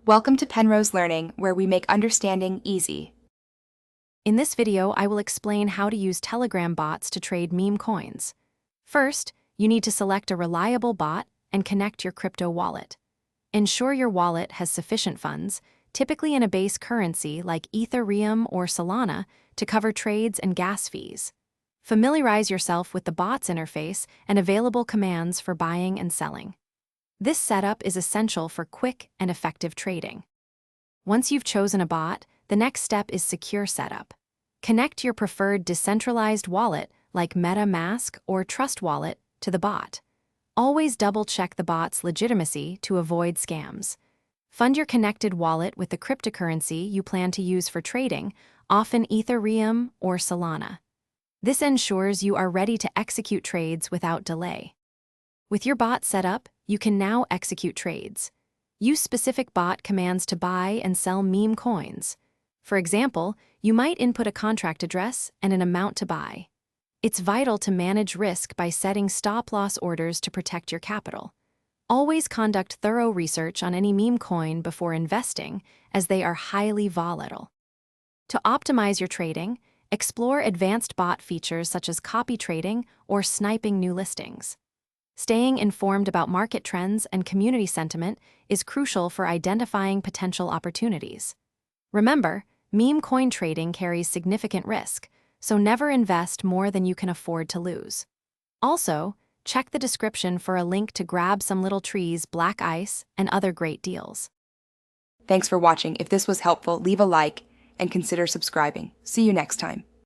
Welcome to Penrose Learning, where we make understanding easy. In this video, I will explain how to use Telegram bots to trade meme coins. First, you need to select a reliable bot and connect your crypto wallet. Ensure your wallet has sufficient funds, typically in a base currency like Ethereum or Solana, to cover trades and gas fees. Familiarize yourself with the bot's interface and available commands for buying and selling. This setup is essential for quick and effective trading. Once you've chosen a bot, the next step is secure setup. Connect your preferred decentralized wallet like MetaMask or Trust Wallet to the bot. Always double-check the bot's legitimacy to avoid scams. Fund your connected wallet with the cryptocurrency you plan to use for trading, often Ethereum or Solana. This ensures you are ready to execute trades without delay. With your bot set up, you can now execute trades. Use specific bot commands to buy and sell meme coins. For example, you might input a contract address and an amount to buy. It's vital to manage risk by setting stop-loss orders to protect your capital. Always conduct thorough research on any meme coin before investing, as they are highly volatile. To optimize your trading, explore advanced bot features such as copy trading or sniping new listings. Staying informed about market trends and community sentiment is crucial for identifying potential opportunities. Remember, meme coin trading carries significant risk, so never invest more than you can afford to lose. Also, check the description for a link to grab some little trees, black ice, and other great deals. Thanks for watching. If this was helpful, leave a like and consider subscribing. See you next time.